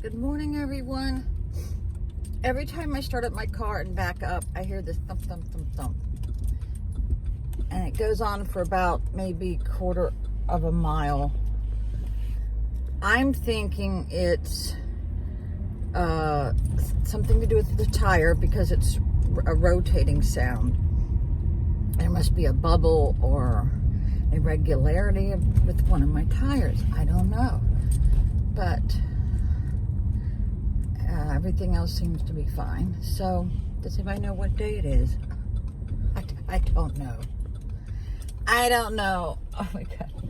Good morning, everyone. Every time I start up my car and back up, I hear this thump, thump, thump, thump. And it goes on for about maybe quarter of a mile. I'm thinking it's something to do with the tire because it's a rotating sound. There must be a bubble or irregularity with one of my tires. I don't know. But everything else seems to be fine. So, does anybody know what day it is? I don't know. I don't know. Oh my God.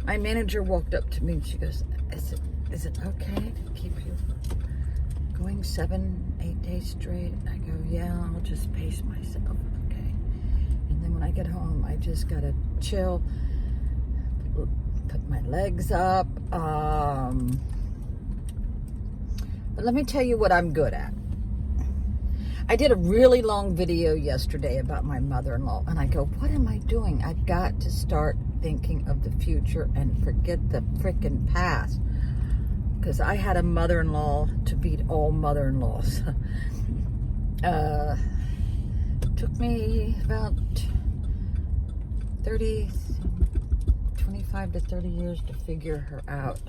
My manager walked up to me and she goes, is it okay to keep you going 7-8 days straight? I go, yeah, I'll just pace myself. Okay. And then when I get home, I just gotta chill, put my legs up. But let me tell you what I'm good at. I did a really long video yesterday about my mother-in-law, and I go, what am I doing? I've got to start thinking of the future and forget the frickin' past. Because I had a mother-in-law to beat all mother-in-laws. Took me about 25 to 30 years to figure her out.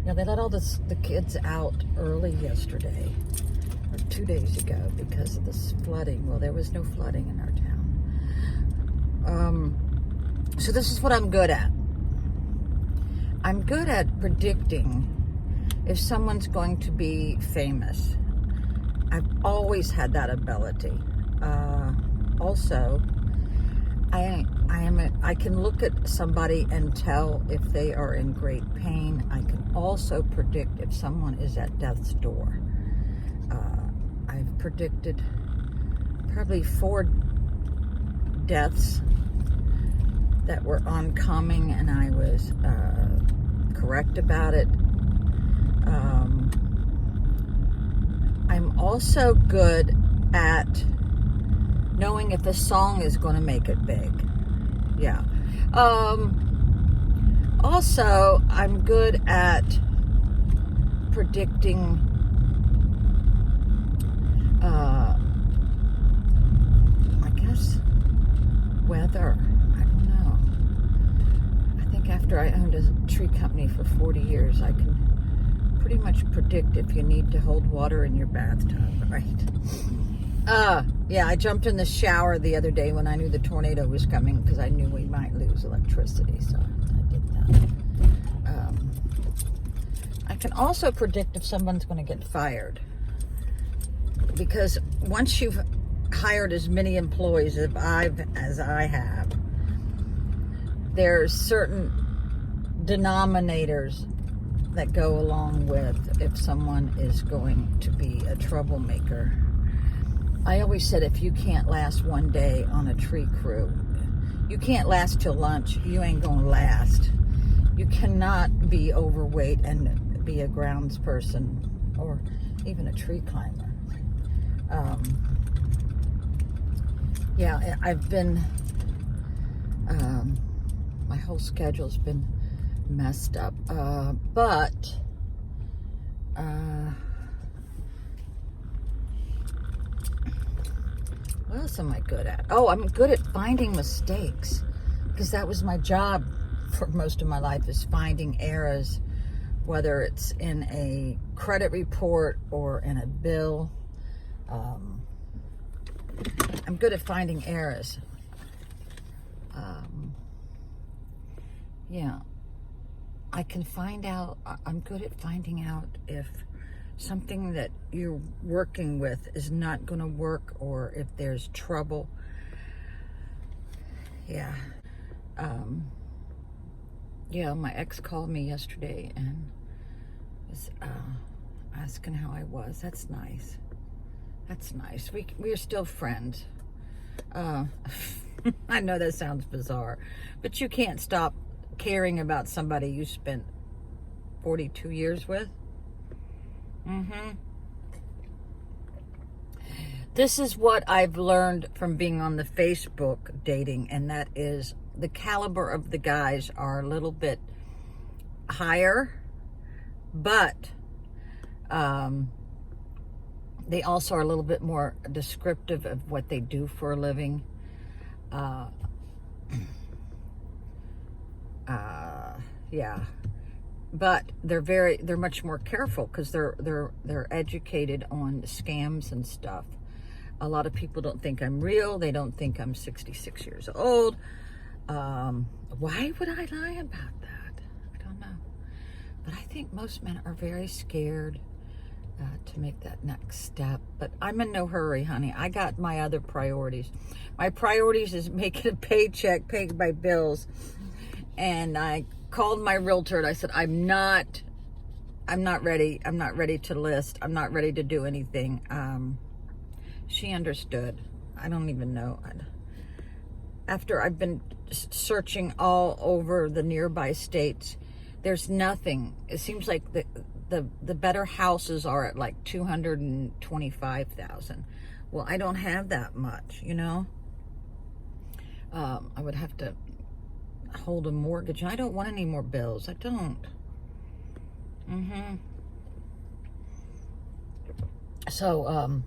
They let all the kids out early yesterday, or 2 days ago, because of this flooding. Well, there was no flooding in our town. So this is what I'm good at. I'm good at predicting if someone's going to be famous. I've always had that ability. Also, I can look at somebody and tell if they are in great pain. I can also predict if someone is at death's door. I've predicted probably 4 deaths that were oncoming, and I was correct about it. I'm also good at knowing if a song is going to make it big. Yeah. Also, I'm good at predicting I guess weather. I don't know. I think after I owned a tree company for 40 years, I can pretty much predict if you need to hold water in your bathtub, right? Yeah, I jumped in the shower the other day when I knew the tornado was coming because I knew we might lose electricity, so I did that. I can also predict if someone's going to get fired, because once you've hired as many employees as I have, there's certain denominators that go along with if someone is going to be a troublemaker. I always said, if you can't last one day on a tree crew, you can't last till lunch, you ain't gonna last. You cannot be overweight and be a grounds person or even a tree climber. Yeah, I've been, my whole schedule's been messed up, but what else am I good at? Oh, I'm good at finding mistakes, because that was my job for most of my life, is finding errors, whether it's in a credit report or in a bill. I'm good at finding errors. Yeah, I can find out, I'm good at finding out if something that you're working with is not going to work, or if there's trouble. Yeah. Yeah, my ex called me yesterday and was asking how I was. That's nice. That's nice. We are still friends. I know that sounds bizarre, but you can't stop caring about somebody you spent 42 years with. This is what I've learned from being on the Facebook dating, and that is the caliber of the guys are a little bit higher, but they also are a little bit more descriptive of what they do for a living. Yeah, but they're much more careful because they're educated on scams and stuff. A lot of people don't think I'm real. They don't think I'm 66 years old. Why would I lie about that? I don't know. But I think most men are very scared to make that next step. But I'm in no hurry, honey. I got my other priorities. My priorities is making a paycheck, paying my bills. And I called my realtor and I said, I'm not ready. I'm not ready to list. I'm not ready to do anything. She understood. I don't even know. After I've been searching all over the nearby states, there's nothing. It seems like the better houses are at like $225,000. Well, I don't have that much, you know. I would have to hold a mortgage. I don't want any more bills. I don't. So,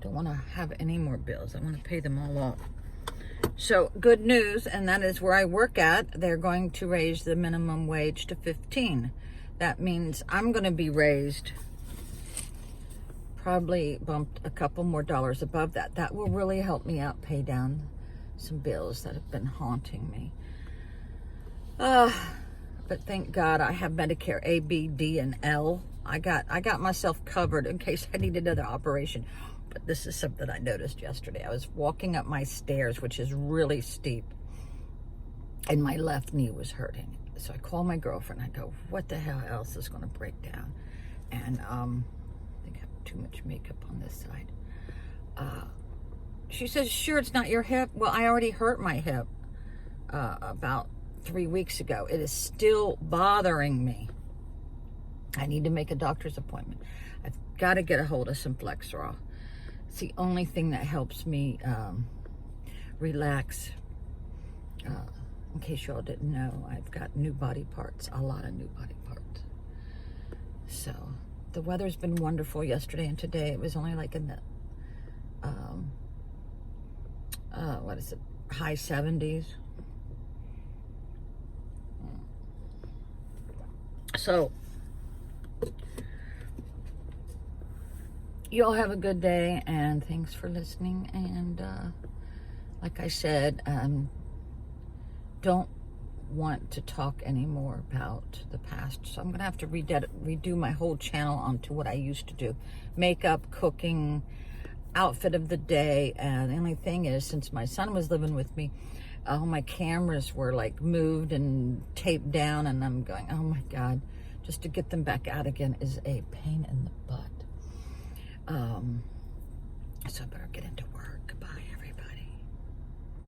don't want to have any more bills. I want to pay them all off. So, good news, and that is where I work at. They're going to raise the minimum wage to $15. That means I'm going to be raised, probably bumped a couple more dollars above that. That will really help me out, pay down some bills that have been haunting me. But thank God I have Medicare A, B, D, and L. I got myself covered in case I need another operation. But this is something I noticed yesterday. I was walking up my stairs, which is really steep, and my left knee was hurting. So I call my girlfriend. I go, what the hell else is going to break down? And I think I have too much makeup on this side. She says, sure, it's not your hip. Well, I already hurt my hip about 3 weeks ago. It is still bothering me. I need to make a doctor's appointment. I've got to get a hold of some Flexerol. It's the only thing that helps me relax. In case y'all didn't know, I've got new body parts, a lot of new body parts. So the weather's been wonderful yesterday and today. It was only like in the what is it, high 70s. So you all have a good day, and thanks for listening. And like I said, don't want to talk anymore about the past, so I'm gonna have to redo my whole channel onto what I used to do: makeup, cooking, outfit of the day. And the only thing is, since my son was living with me, all my cameras were like moved and taped down, and I'm going, oh my God, just to get them back out again is a pain in the butt. So I better get into work. Bye, everybody.